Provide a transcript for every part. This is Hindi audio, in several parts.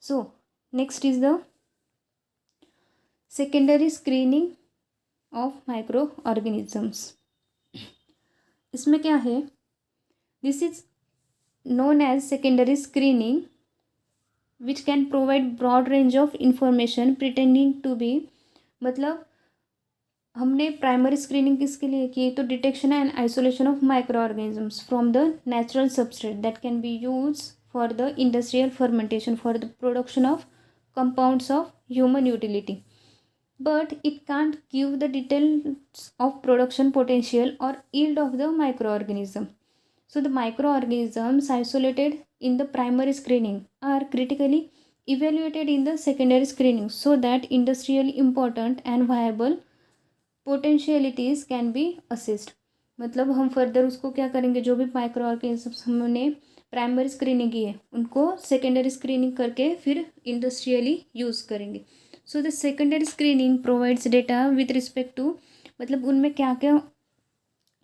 So next is the secondary screening of micro organisms. इसमें क्या है, this is known as secondary screening which can provide broad range of information pretending to be, मतलब हमने प्राइमरी स्क्रीनिंग किसके लिए की, तो detection and isolation of micro organisms from the natural substrate that can be use for the industrial fermentation for the production of compounds of human utility, but it can't give the details of production potential or yield of the microorganism. So the microorganisms isolated in the primary screening are critically evaluated in the secondary screening so that industrially important and viable potentialities can be assessed. मतलब हम फर्दर उसको क्या करेंगे, जो भी माइक्रो ऑर्गेनिजम्स हमने प्राइमरी स्क्रीनिंग की है उनको सेकेंडरी स्क्रीनिंग करके फिर इंडस्ट्रियली यूज़ करेंगे. So the secondary screening provides data with respect to, मतलब उनमें क्या क्या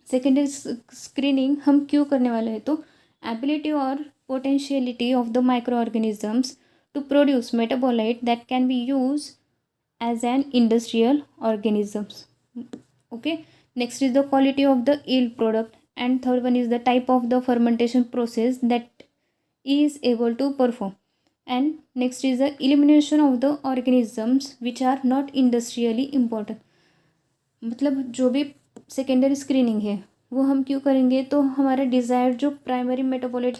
सेकेंडरी स्क्रीनिंग हम क्यों करने वाले हैं, तो एबिलिटी और potentiality of the micro organisms to produce metabolite that can be use as an industrial organisms. Okay, next is the quality of the yield product, and third one is the type of the fermentation process that is able to perform, and next is the elimination of the organisms which are not industrially important. मतलब जो भी सेकेंडरी स्क्रीनिंग है वो हम क्यों करेंगे, तो हमारा डिज़ायर्ड जो प्राइमरी मेटाबोलाइट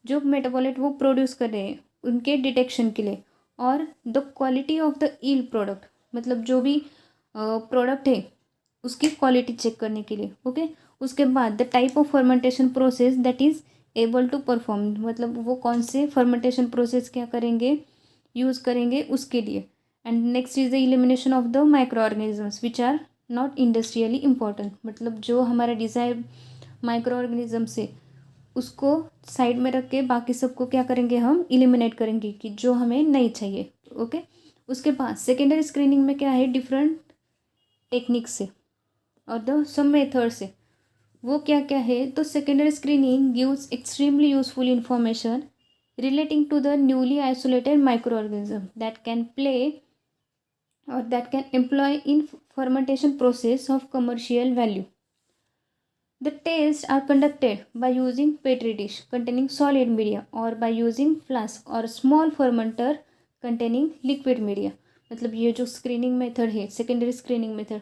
जो मेटाबोलाइट वो प्रोड्यूस कर रहे हैं उनके डिटेक्शन के लिए, और the quality of the yield product, मतलब जो भी प्रोडक्ट है उसकी क्वालिटी चेक करने के लिए. ओके, उसके बाद the type of fermentation process that is able to perform, मतलब वो कौन से फर्मेंटेशन प्रोसेस क्या करेंगे, यूज़ करेंगे उसके लिए. And next is the elimination of the micro organisms which are not industrially important, मतलब जो हमारा डिज़ायर माइक्रो ऑर्गेनिजम्स है उसको साइड में रख के बाकी सबको क्या करेंगे, हम एलिमिनेट करेंगे कि जो हमें नहीं चाहिए. ओके, उसके बाद सेकेंडरी स्क्रीनिंग में क्या है, डिफरेंट टेक्निक्स से और द सम मेथड से, वो क्या क्या है, तो secondary screening gives extremely useful information relating to the newly isolated microorganism that can play or that can employ in fermentation process of commercial value. The tests are conducted by using petri dish containing solid media or by using flask or small fermenter containing liquid media. मतलब ये जो स्क्रीनिंग मेथड है, सेकेंडरी स्क्रीनिंग मेथड,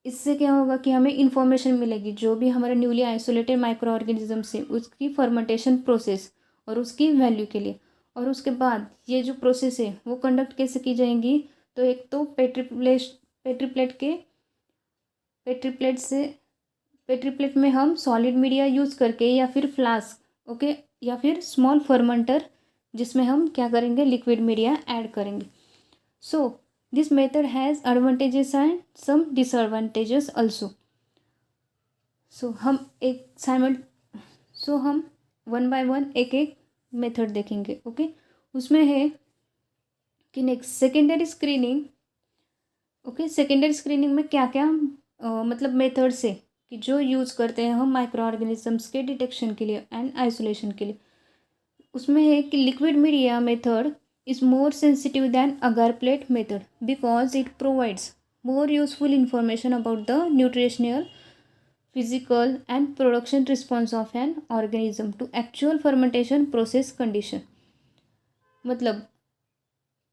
इससे क्या होगा कि हमें इंफॉर्मेशन मिलेगी जो भी हमारा न्यूली आइसोलेटेड माइक्रो ऑर्गेनिज्म है उसकी फर्मेंटेशन प्रोसेस और उसकी वैल्यू के लिए. और उसके बाद ये जो प्रोसेस है वो कंडक्ट कैसे की जाएंगी, तो एक तो पेट्री प्लेट में हम सॉलिड मीडिया यूज़ करके या फिर फ्लास्क, ओके, या फिर स्मॉल फर्मेंटर जिसमें हम क्या करेंगे, लिक्विड मीडिया ऐड करेंगे. So this method has advantages and some disadvantages also. So हम वन बाय वन एक एक मेथड देखेंगे. ओके, उसमें है कि next secondary screening. Okay, secondary screening में क्या क्या मतलब मेथड्स है कि जो यूज़ करते हैं हम माइक्रो ऑर्गेनिजम्स के डिटेक्शन के लिए एंड आइसोलेशन के लिए. उसमें है कि liquid media method is more sensitive than agar plate method because it provides more useful information about the nutritional, physical and production response of an organism to actual fermentation process condition. मतलब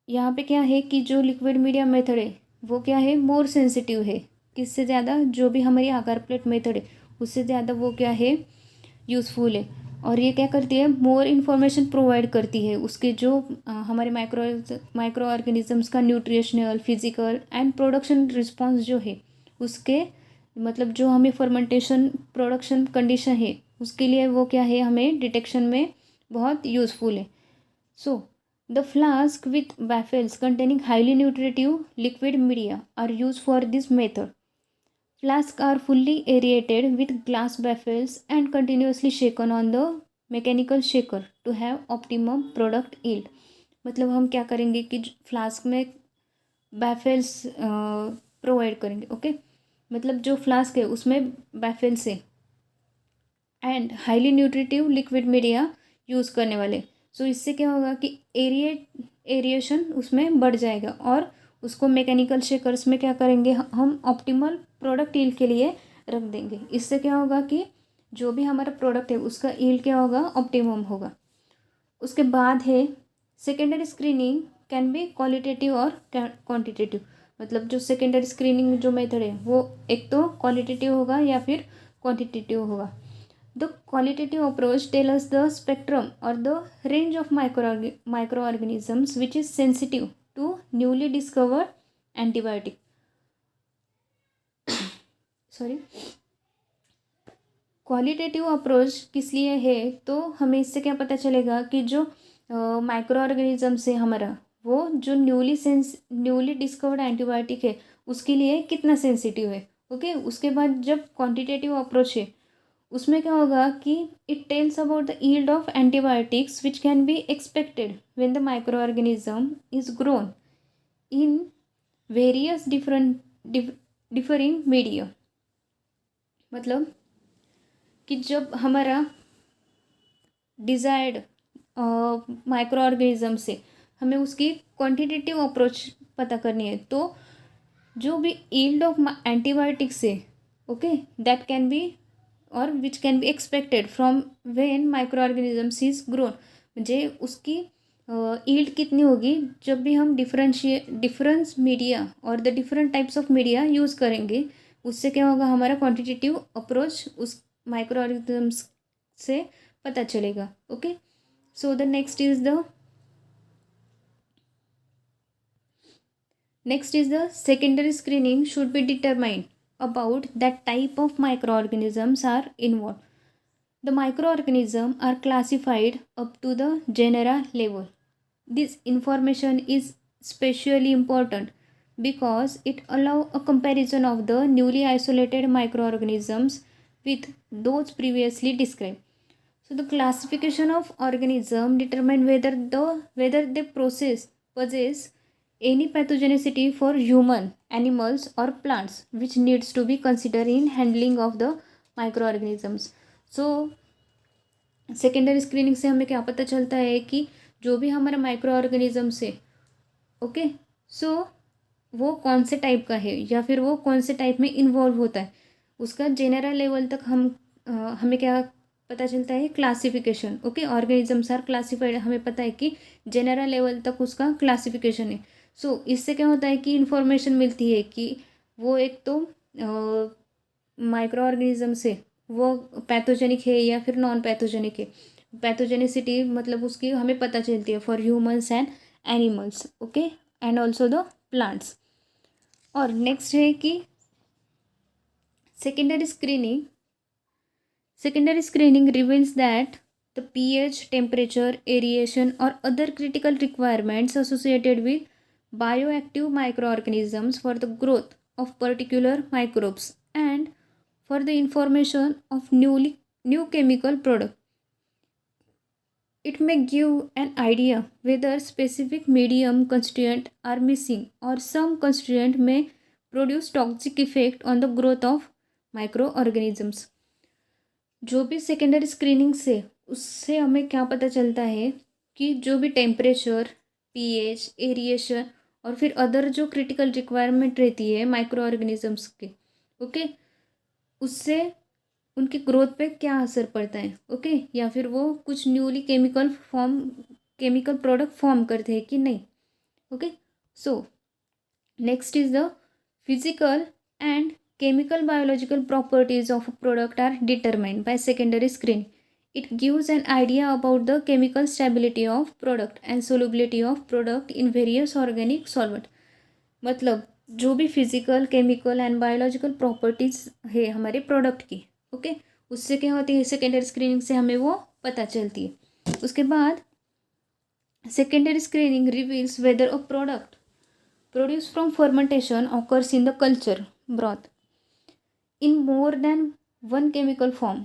यहाँ पे क्या है कि जो लिक्विड मीडिया मेथड है वो क्या है, मोर सेंसिटिव है, किससे ज़्यादा, जो भी हमारी आकार प्लेट मेथड है उससे ज़्यादा वो क्या है, यूज़फुल है. और ये क्या करती है, मोर इन्फॉर्मेशन प्रोवाइड करती है उसके जो हमारे माइक्रो ऑर्गेनिजम्स का nutritional, physical and production response जो है उसके, मतलब जो हमें फर्मेंटेशन प्रोडक्शन कंडीशन है उसके लिए वो क्या है, हमें डिटेक्शन में बहुत यूज़फुल है. So the flask with baffles containing highly nutritive liquid media are used for this method. Flasks are fully aerated with glass baffles and continuously shaken on the mechanical shaker to have optimum product yield. मतलब हम क्या करेंगे कि फ्लास्क में बैफेल्स प्रोवाइड करेंगे. ओके, मतलब जो फ्लास्क है उसमें बैफेल्स है and highly nutritive liquid media use करने वाले. सो इससे क्या होगा कि एरिएशन उसमें बढ़ जाएगा और उसको मैकेनिकल शेकर्स में क्या करेंगे, हम ऑप्टिमल प्रोडक्ट यील्ड के लिए रख देंगे। इससे क्या होगा कि जो भी हमारा प्रोडक्ट है उसका यील्ड क्या होगा, ऑप्टिमम होगा। उसके बाद है secondary screening can be qualitative और क्वांटिटेटिव। मतलब जो सेकेंडरी स्क्रीनिंग जो मेथड है वो एक तो क्वालिटेटिव होगा या फिर क्वांटिटेटिव होगा। The qualitative approach tell us the spectrum और the range of microorganisms which is sensitive to newly discovered antibiotic sorry. Qualitative approach किस लिए है, तो हमें इससे क्या पता चलेगा कि जो माइक्रो ऑर्गेनिज्म्स है हमारा, वो जो न्यूली डिस्कवर्ड एंटीबायोटिक है उसके लिए कितना सेंसिटिव है। ओके, उसके बाद जब क्वांटिटेटिव अप्रोच है उसमें क्या होगा कि it tells about the yield of antibiotics which can be expected when the micro organism is grown in various differing media. मतलब कि जब हमारा डिज़ायर्ड माइक्रो ऑर्गेनिज्म से हमें उसकी क्वांटिटेटिव अप्रोच पता करनी है, तो जो भी यील्ड ऑफ एंटीबायोटिक्स है, ओके, दैट कैन बी और which can be expected from when micro organisms is grown, म्हणजे उसकी यील्ड कितनी होगी जब भी हम डिफरेंस मीडिया और the different types of media use करेंगे। उससे क्या होगा, हमारा क्वांटिटेटिव अप्रोच उस माइक्रो ऑर्गेनिजम्स से पता चलेगा। Okay, so the next is the secondary screening should be determined about that type of microorganisms are involved. The microorganisms are classified up to the genera level. This information is especially important because it allows a comparison of the newly isolated microorganisms with those previously described. So the classification of organism determine whether they possess any pathogenicity for human, animals or plants which needs to be considered in handling of the microorganisms. So secondary screening से हमें क्या पता चलता है कि जो भी हमारा माइक्रो ऑर्गेनिज्म्स है, ओके, सो वो कौन से टाइप का है या फिर वो कौन से टाइप में इन्वॉल्व होता है, उसका जेनरल लेवल तक हमें क्या पता चलता है, classification. Okay, organisms are classified, हमें पता है कि जेनरल लेवल तक उसका क्लासिफिकेशन है। सो इससे क्या होता है कि इंफॉर्मेशन मिलती है कि वो एक तो माइक्रो ऑर्गेनिज्म से वो पैथोजेनिक है या फिर नॉन पैथोजेनिक है। पैथोजेनिसिटी मतलब उसकी हमें पता चलती है for humans and animals, okay, and also the plants. और नेक्स्ट है कि secondary screening reveals that the pH, temperature, aeration or other critical requirements associated with bioactive microorganisms for the growth of particular microbes and for the information of new chemical product. It may give an idea whether specific medium constituent are missing or some constituent may produce toxic effect on the growth of microorganisms. जो भी सेकेंडरी स्क्रीनिंग से उससे हमें क्या पता चलता है कि जो भी टेम्परेचर, पीएच, एरिएशन और फिर अदर जो क्रिटिकल रिक्वायरमेंट रहती है माइक्रो ऑर्गेनिजम्स के, ओके, उससे उनकी ग्रोथ पे क्या असर पड़ता है, ओके, या फिर वो कुछ न्यूली केमिकल प्रोडक्ट फॉर्म करते हैं कि नहीं। Okay, so next is the physical and chemical biological properties of a product are determined by secondary screening. It gives an idea about the chemical stability of product and solubility of product in various organic solvent. मतलब जो भी physical, chemical and biological properties है हमारे प्रोडक्ट की, ओके, उससे क्या होती है, सेकेंडरी स्क्रीनिंग से हमें वो पता चलती है। उसके बाद secondary screening reveals weather a product produce from fermentation occurs in the culture broth in more than one chemical form.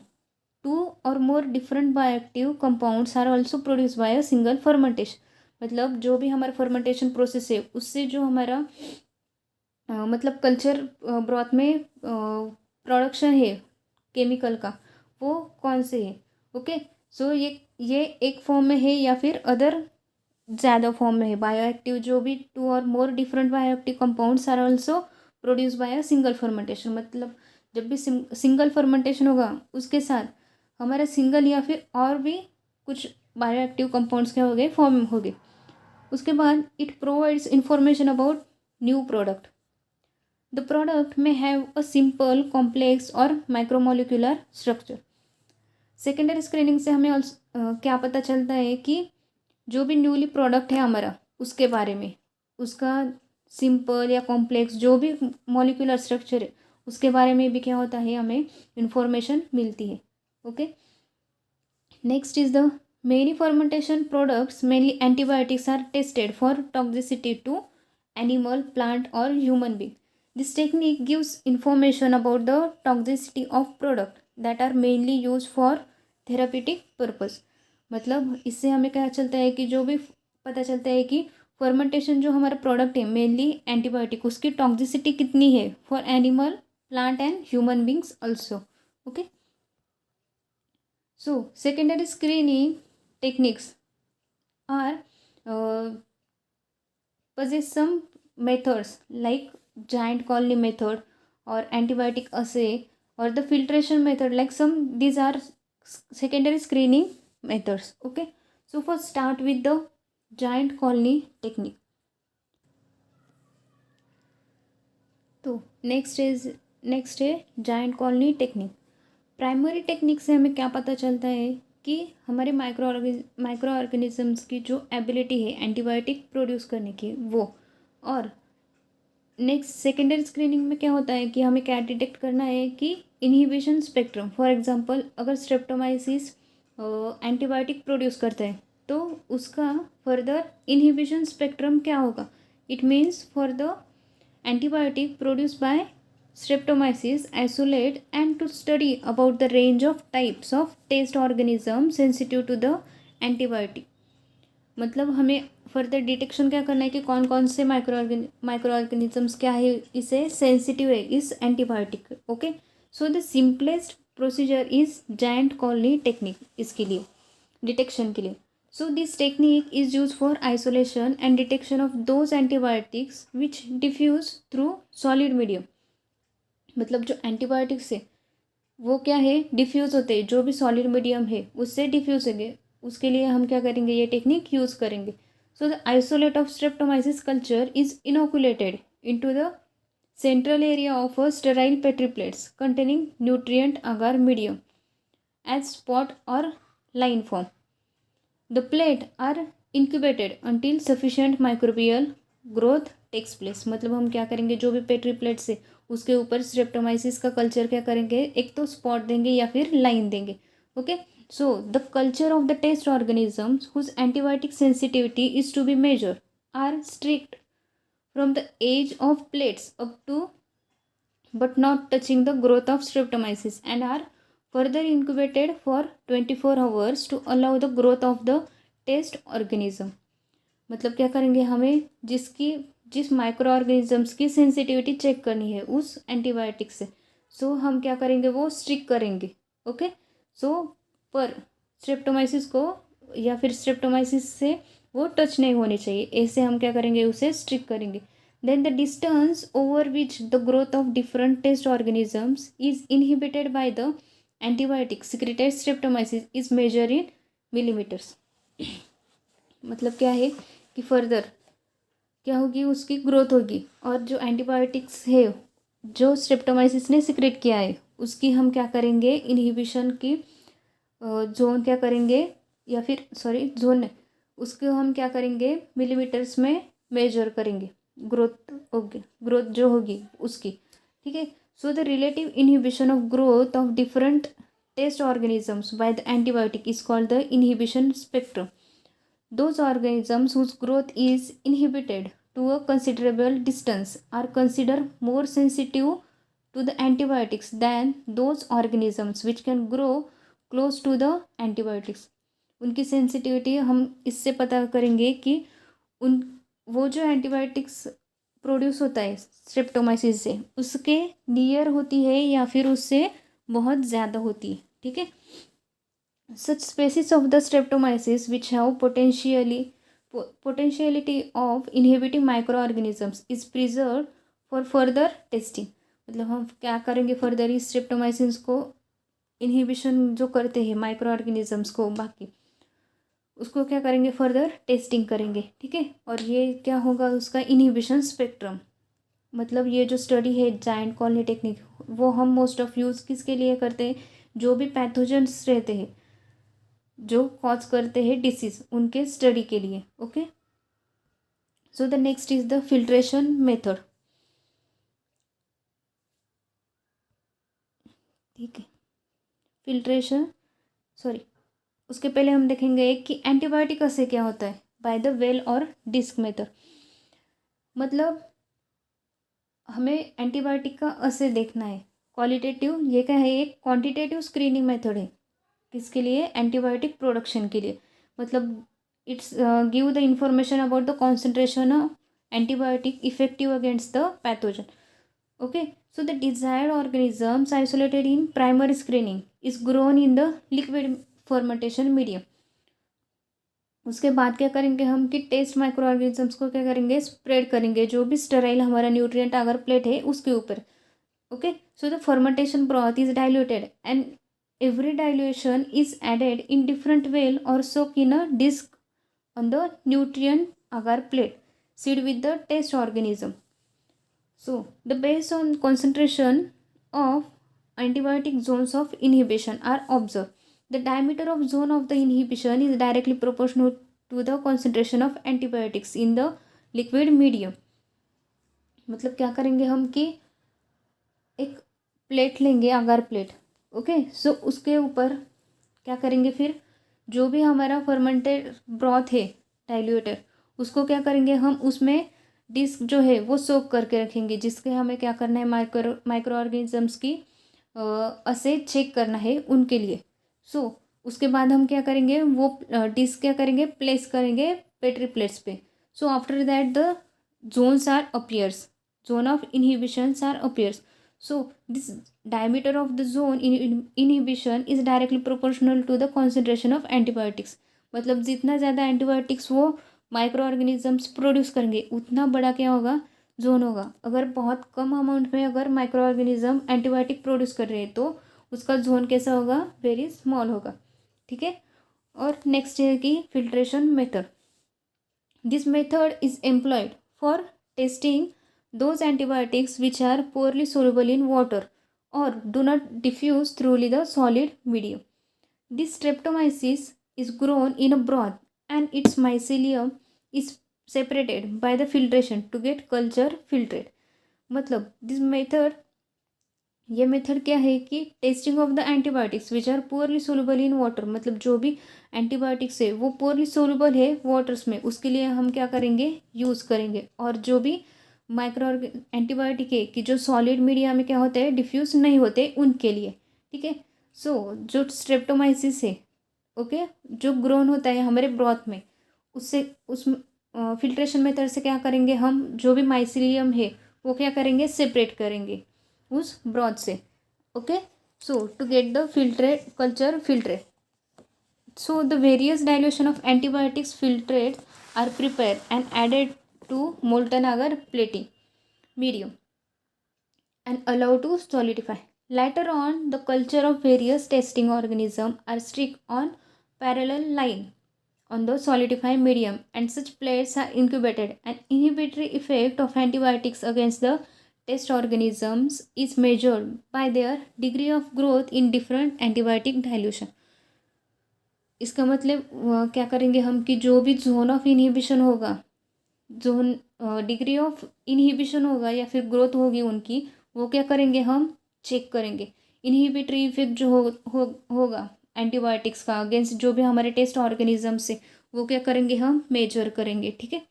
Two or more different bioactive compounds are also produced by a single fermentation. मतलब जो भी हमारा फर्मेंटेशन प्रोसेस है उससे जो हमारा मतलब कल्चर ब्रॉथ में प्रोडक्शन है केमिकल का, वो कौन से है, ओके, सो ये ये एक फॉर्म में है या फिर अदर ज़्यादा फॉर्म में है। बायोएक्टिव जो भी 2 और more different bioactive compounds are also produce by a single fermentation. मतलब जब भी सिंगल फर्मेंटेशन होगा उसके साथ हमारा सिंगल या फिर और भी कुछ बायोएक्टिव कंपाउंड्स क्या हो गए, फॉर्म हो गए। उसके बाद it provides information about new product. The product में हैव अ सिंपल कॉम्प्लेक्स और माइक्रोमोलिकुलर स्ट्रक्चर। सेकेंडरी स्क्रीनिंग से हमें क्या पता चलता है कि जो भी न्यूली प्रोडक्ट है हमारा उसके बारे में, उसका सिंपल या कॉम्प्लेक्स जो भी मॉलिक्यूलर स्ट्रक्चर है उसके बारे में भी क्या होता है, हमें इंफॉर्मेशन मिलती है। Okay, next is the many fermentation products mainly antibiotics are tested for toxicity to animal, plant और human being. This technique gives information about the toxicity of product that are mainly use for therapeutic purpose. मतलब इससे हमें क्या चलता है कि जो भी पता चलता है कि फर्मेंटेशन जो हमारा प्रोडक्ट है मेनली एंटीबायोटिक, उसकी टॉक्सिसिटी कितनी है for animal, plant and human beings also. Okay, so secondary screening techniques are possess some methods like giant colony method or antibiotic assay or the filtration method, like some these are secondary screening methods. Okay, so first start with the giant colony technique. तो नेक्स्ट है giant colony technique. Primary technique से हमें क्या पता चलता है कि हमारे माइक्रो ऑर्गेनिजम्स की जो एबिलिटी है एंटीबायोटिक प्रोड्यूस करने की वो। और नेक्स्ट सेकेंडरी स्क्रीनिंग में क्या होता है कि हमें क्या डिटेक्ट करना है कि इनहिबिशन स्पेक्ट्रम। फॉर एग्जांपल अगर स्ट्रेप्टोमाइसिस एंटीबायोटिक प्रोड्यूस करता है तो उसका फर्दर इनहिबिशन स्पेक्ट्रम क्या होगा। It means for the antibiotic produced by streptomyces isolate and to study about the range of types of taste organisms sensitive to the antibiotic। मतलब हमें फर्दर डिटेक्शन क्या करना है कि कौन कौन से माइक्रो ऑर्गेनिजम्स क्या है इसे सेंसिटिव है इस antibiotic. Okay, so the simplest procedure is giant colony technique इसके लिए डिटेक्शन के लिए। So this technique is used for isolation and detection of those antibiotics which diffuse through solid medium। मतलब जो एंटीबायोटिक्स है वो क्या है, डिफ्यूज़ होते हैं, जो भी सॉलिड मीडियम है उससे डिफ्यूज़ होंगे, उसके लिए हम क्या करेंगे, ये टेक्निक यूज़ करेंगे। So the isolate of Streptomyces culture is inoculated into the central area of a sterile petri plates containing nutrient agar medium as spot or line form। The plate are incubated until sufficient microbial growth takes place। मतलब हम क्या करेंगे, जो भी पेट्री प्लेट्स है उसके ऊपर स्ट्रेप्टोमाइसिस का कल्चर क्या करेंगे, एक तो स्पॉट देंगे या फिर लाइन देंगे। Okay, so the culture of the test organisms whose antibiotic sensitivity is to be measure are streaked from the edge of plates up to but not touching the growth of streptomyces and are further incubated for 24 hours to allow the growth of the test organism। मतलब क्या करेंगे, हमें जिस माइक्रो ऑर्गेनिजम्स की सेंसिटिविटी चेक करनी है उस एंटीबायोटिक से, सो हम क्या करेंगे, वो स्ट्रिक करेंगे। ओके, सो पर स्ट्रेप्टोमाइसिस को या फिर स्ट्रेप्टोमाइसिस से वो टच नहीं होनी चाहिए, ऐसे हम क्या करेंगे, उसे स्ट्रिक करेंगे। Then the distance over which the growth of different test organisms is inhibited by the antibiotic secreted streptomyces is measured in millimeters। मतलब क्या है कि फर्दर क्या होगी, उसकी ग्रोथ होगी और जो एंटीबायोटिक्स है जो स्ट्रेप्टोमाइसिस ने सिक्रेट किया है उसकी हम क्या करेंगे, इनहिबिशन की जोन क्या करेंगे, या फिर सॉरी जोन है उसको हम क्या करेंगे, मिलीमीटर्स में मेजर करेंगे ग्रोथ। ओके, ग्रोथ जो होगी उसकी, ठीक है। So the relative inhibition of growth of different test organisms by the antibiotic is called the inhibition spectrum. Those organisms whose growth is inhibited to a considerable distance are considered more sensitive to the antibiotics than those organisms which can grow close to the antibiotics। उनकी सेंसिटिविटी हम इससे पता करेंगे कि उन वो जो एंटीबायोटिक्स प्रोड्यूस होता है स्ट्रेप्टोमाइसिस से उसके नियर होती है या फिर उससे बहुत ज़्यादा होती है, ठीक है। Such species of the streptomyces which have potentiality of inhibiting microorganisms is preserved for further testing. मतलब हम क्या करेंगे फर्दर इस स्ट्रेप्टोमाइसिन्स को इनहिबिशन जो करते हैं माइक्रो ऑर्गेनिजम्स को बाकी उसको क्या करेंगे फर्दर टेस्टिंग करेंगे, ठीक है। और ये क्या होगा उसका इनहिबिशन स्पेक्ट्रम, मतलब ये जो स्टडी है जायंट कॉलोनी टेक्निक वो हम मोस्ट ऑफ यूज़ किसके लिए करते हैं, जो भी पैथोजेंस रहते हैं जो कॉज करते हैं डिसीज उनके स्टडी के लिए। Okay, so the next is the filtration method. ठीक है, फिल्ट्रेशन सॉरी उसके पहले हम देखेंगे कि एंटीबायोटिक से क्या होता है बाय द वेल और डिस्क मेथड। मतलब हमें एंटीबायोटिक का असे देखना है क्वालिटेटिव, ये क्या है एक क्वांटिटेटिव स्क्रीनिंग मेथड है किसके लिए, एंटीबायोटिक प्रोडक्शन के लिए। मतलब it's give the information about the concentration of antibiotic effective against the pathogen. Okay, so the desired organisms isolated in primary screening is grown in the liquid fermentation medium। उसके बाद क्या करेंगे हम कि टेस्ट माइक्रो ऑर्गेनिजम्स को क्या करेंगे स्प्रेड करेंगे जो भी स्टेराइल हमारा न्यूट्रिएंट अगर प्लेट है उसके ऊपर। Okay, so the fermentation broth is diluted and every dilution is added in different well or soak in a disc on the nutrient agar plate seed with the test organism। So the based on concentration of antibiotic zones of inhibition are observed। The diameter of zone of the inhibition is directly proportional to the concentration of antibiotics in the liquid medium। मतलब क्या करेंगे हम कि एक प्लेट लेंगे अगार प्लेट। ओके, सो उसके ऊपर क्या करेंगे फिर जो भी हमारा फर्मेंटेड ब्रॉथ है डाइल्यूटेड उसको क्या करेंगे हम उसमें डिस्क जो है वो सोक करके रखेंगे जिसके हमें क्या करना है माइक्रो ऑर्गेनिजम्स की असे चेक करना है उनके लिए। सो उसके बाद हम क्या करेंगे वो डिस्क क्या करेंगे प्लेस करेंगे पेट्री प्लेट्स पे। So after that the zones are appears, zone of inhibitions are appears। So this diameter of the zone inhibition is directly proportional to the concentration of antibiotics। मतलब जितना ज़्यादा एंटीबायोटिक्स वो माइक्रो ऑर्गेनिजम्स प्रोड्यूस करेंगे उतना बड़ा क्या होगा जोन होगा। अगर बहुत कम अमाउंट में अगर माइक्रो ऑर्गेनिज्म एंटीबायोटिक प्रोड्यूस कर रहे हैं तो उसका जोन कैसा होगा वेरी स्मॉल होगा, ठीक है। और नेक्स्ट है कि filtration method. This method is employed for testing those antibiotics which are poorly soluble in water or do not diffuse through the solid medium। This streptomyces is grown in a broth and its mycelium is separated by the filtration to get culture filtrate। मतलब दिस मेथड ये मेथड क्या है कि testing of the antibiotics which are poorly soluble in water, मतलब जो भी एंटीबायोटिक्स है वो पुअरली सोलुबल है वाटर्स में उसके लिए हम क्या करेंगे यूज़ करेंगे। और जो भी माइक्रो एंटीबायोटिक है कि जो सॉलिड मीडिया में क्या होते हैं डिफ्यूज़ नहीं होते उनके लिए, ठीक है। सो जो स्ट्रेप्टोमाइसिस है ओके जो ग्रोन होता है हमारे ब्रॉथ में उससे उस फिल्ट्रेशन मेथड से क्या करेंगे हम जो भी माइसिलियम है वो क्या करेंगे सेपरेट करेंगे उस ब्रॉथ से। Okay, so to get the filtrate culture filtrate, so the various dilution of antibiotics filtrates are prepared and added to molten agar plating medium and allowed to solidify। Later on the culture of various testing organisms are stick on parallel line on the solidified medium and such plates are incubated। An inhibitory effect of antibiotics against the test organisms is measured by their degree of growth in different antibiotic dilution। इसका मतलब क्या करेंगे हम कि जो भी जोन ऑफ इनहिबिशन होगा जोन डिग्री ऑफ इनहिबिशन होगा या फिर ग्रोथ होगी उनकी वो क्या करेंगे हम चेक करेंगे। इनहिबिटरी इफेक्ट जो होगा एंटीबायोटिक्स का अगेंस्ट जो भी हमारे टेस्ट ऑर्गेनिज्म से वो क्या करेंगे हम मेजर करेंगे, ठीक है।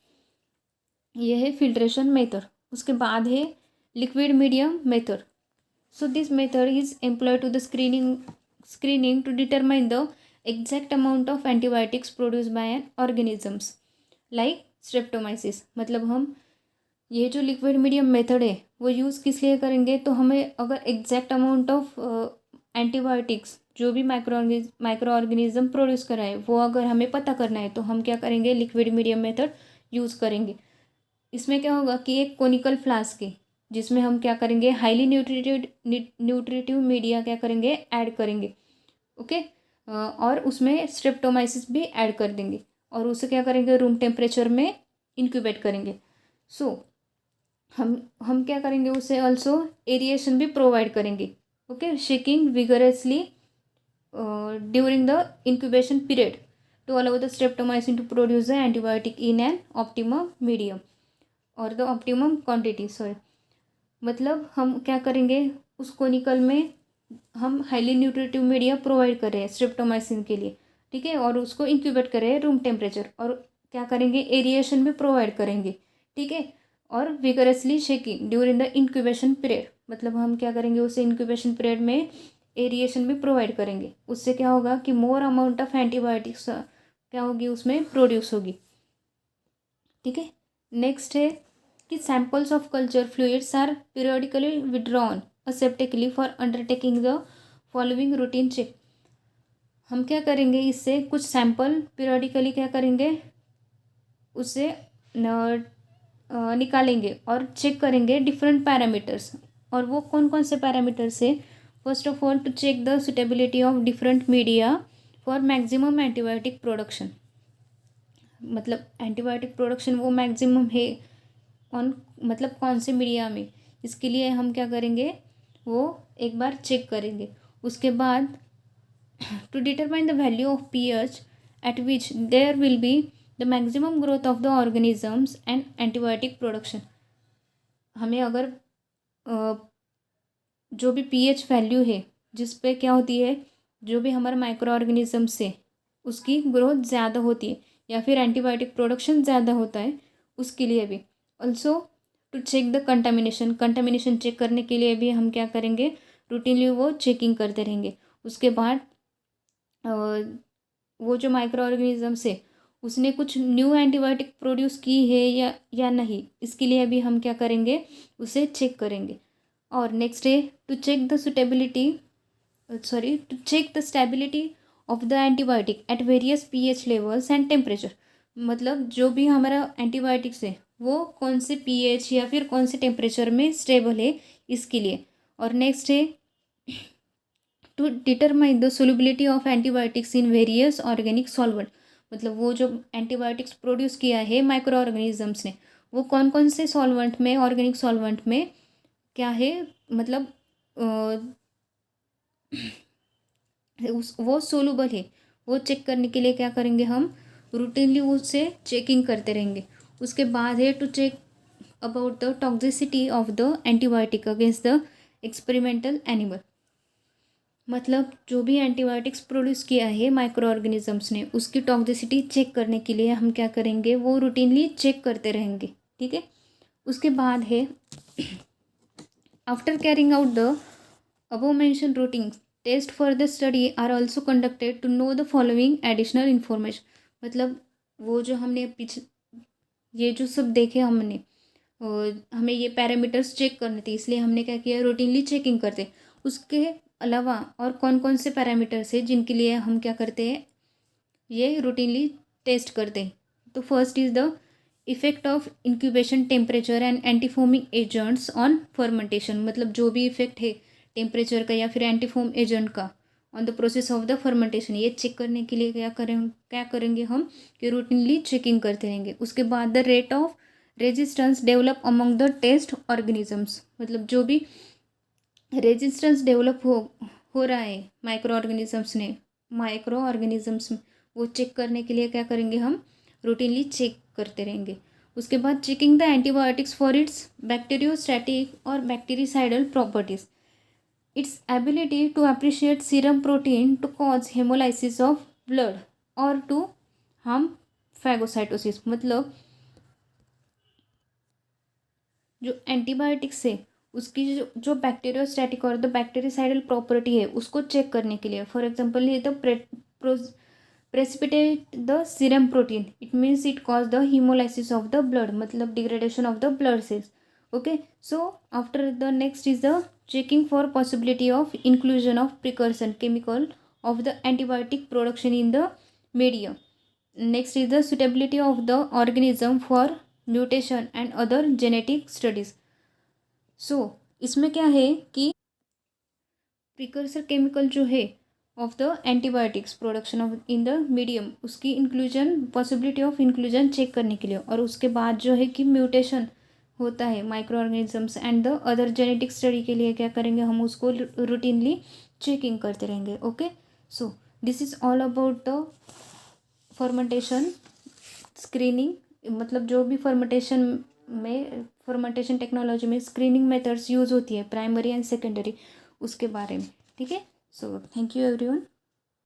ये है फिल्ट्रेशन मेथड। उसके बाद है liquid medium method. So this method is employ to the screening to determine the exact amount of antibiotics produced by an organisms like streptomyces। मतलब हम ये जो लिक्विड मीडियम मेथड है वो यूज़ किस लिए करेंगे तो हमें अगर एग्जैक्ट अमाउंट ऑफ एंटीबायोटिक्स जो भी माइक्रो ऑर्गेनिज्म प्रोड्यूस कर रहा है वो अगर हमें पता करना है तो हम क्या करेंगे, लिक्विड मीडियम मेथड यूज़ करेंगे। इसमें क्या होगा कि एक कोनिकल फ्लास्क है जिसमें हम क्या करेंगे, हाईली न्यूट्रिटिव मीडिया क्या करेंगे, ऐड करेंगे। ओके, और उसमें स्ट्रेप्टोमाइसिस भी ऐड कर देंगे और उसे क्या करेंगे, रूम टेम्परेचर में इंक्यूबेट करेंगे। सो हम क्या करेंगे, उसे ऑल्सो एरिएशन भी प्रोवाइड करेंगे। Okay, shaking vigorously during the incubation period to allow the streptomycin to produce the antibiotic in an optimum medium और द ऑप्टिमम क्वांटिटी। सॉरी, मतलब हम क्या करेंगे, उस कोनिकल में हम हाईली न्यूट्रिटिव मीडिया प्रोवाइड कर रहे हैं स्ट्रेप्टोमाइसिन के लिए, ठीक है, और उसको इंक्यूबेट कर रहे हैं रूम टेम्परेचर, और क्या करेंगे, एरिएशन भी प्रोवाइड करेंगे, ठीक है, और vigorously shaking during the incubation period, मतलब हम क्या करेंगे, उसे इंक्यूबेशन पीरियड में एरिएशन भी प्रोवाइड करेंगे। उससे क्या होगा कि मोर अमाउंट ऑफ एंटीबायोटिक्स क्या होगी, उसमें प्रोड्यूस होगी, ठीक है। नेक्स्ट है कि samples of culture fluids are periodically withdrawn aseptically for undertaking the following routine check. हम क्या करेंगे, इससे कुछ सैंपल पीरियडिकली क्या करेंगे, उससे निकालेंगे और चेक करेंगे डिफरेंट पैरामीटर्स। और वो कौन कौन से पैरामीटर्स है, first of all to check the suitability of different media for maximum antibiotic production. मतलब एंटीबायोटिक प्रोडक्शन वो मैक्सिमम है मतलब कौन से मीडिया में, इसके लिए हम क्या करेंगे, वो एक बार चेक करेंगे। उसके बाद to determine the value of pH at which there will be the maximum growth of the organisms and antibiotic production. हमें अगर जो भी pH वैल्यू है जिस पे क्या होती है, जो भी हमारा माइक्रो ऑर्गेनिजम्स है उसकी ग्रोथ ज़्यादा होती है या फिर एंटीबायोटिक प्रोडक्शन ज़्यादा होता है, उसके लिए भी। Also to check the contamination check करने के लिए भी हम क्या करेंगे, रूटीनली वो चेकिंग करते रहेंगे। उसके बाद वो जो माइक्रो ऑर्गेनिजम्स है उसने कुछ न्यू एंटीबायोटिक प्रोड्यूस की है या नहीं, इसके लिए भी हम क्या करेंगे, उसे चेक करेंगे। और नेक्स्ट है to check the stability of the antibiotic at various pH levels and temperature. मतलब जो भी हमारा एंटीबायोटिक्स है वो कौन से pH या फिर कौन से टेम्परेचर में स्टेबल है, इसके लिए। और नेक्स्ट है to determine the solubility of antibiotics in various organic solvent. मतलब वो जो एंटीबायोटिक्स प्रोड्यूस किया है माइक्रो ऑर्गेनिजम्स ने वो कौन कौन से सॉल्वेंट में, ऑर्गेनिक सॉल्वेंट में क्या है, मतलब वो सोलूबल है, वो चेक करने के लिए क्या करेंगे, हम रूटीनली उससे चेकिंग करते रहेंगे। उसके बाद है to check about the toxicity of the antibiotic against the experimental animal. मतलब जो भी एंटीबायोटिक्स प्रोड्यूस किया है माइक्रो ऑर्गेनिजम्स ने उसकी टॉक्सिसिटी चेक करने के लिए हम क्या करेंगे, वो रूटीनली चेक करते रहेंगे, ठीक है। उसके बाद है after carrying out the above mention routine test for the study are also conducted to know the following additional information. मतलब वो जो हमने पीछे ये जो सब देखे हमने, और हमें ये पैरामीटर्स चेक करने थे इसलिए हमने क्या किया, रूटीनली चेकिंग करते। उसके अलावा और कौन कौन से पैरामीटर्स है जिनके लिए हम क्या करते हैं, ये रूटीनली टेस्ट करते हैं। तो first is the effect of incubation temperature and antifoaming agents on fermentation. मतलब जो भी इफेक्ट है टेम्परेचर का या फिर एंटीफोम एजेंट का on the process of the fermentation, ये चेक करने के लिए क्या करेंगे हम कि रूटीनली चेकिंग करते रहेंगे। उसके बाद the rate of resistance develop among the test organisms. मतलब जो भी रेजिस्टेंस डेवलप हो रहा है माइक्रो ऑर्गेनिजम्स में वो चेक करने के लिए क्या करेंगे, हम रूटीनली चेक करते रहेंगे। उसके बाद checking the antibiotics for its bacteriostatic और bactericidal properties, its ability to appreciate serum protein to cause haemolysis of blood और टू हार्म फैगोसाइटोसिस। मतलब जो एंटीबायोटिक्स है उसकी जो बैक्टीरियोस्टैटिक और द बैक्टीरिसाइडल प्रॉपर्टी है उसको चेक करने के लिए, फॉर एग्जांपल ये तो precipitate the serum protein, it means it cause the haemolysis of the blood, मतलब degradation of the blood cells. Okay, so after the next is the checking for possibility of inclusion of precursor chemical of the antibiotic production in the medium. Next is the suitability of the organism for mutation and other genetic studies. So इसमें क्या है कि प्रिकर्सर केमिकल जो है of the antibiotics production of in the medium, उसकी inclusion, possibility of inclusion check करने के लिए, और उसके बाद जो है कि म्यूटेशन होता है micro organisms and the other genetic study के लिए क्या करेंगे हम, उसको रूटीनली चेकिंग करते रहेंगे. Okay, so this is all about the fermentation screening. मतलब जो भी फर्मेंटेशन टेक्नोलॉजी में स्क्रीनिंग मेथड्स यूज़ होती है प्राइमरी एंड सेकेंडरी, उसके बारे में. ठीक है, सो थैंक यू एवरीवन.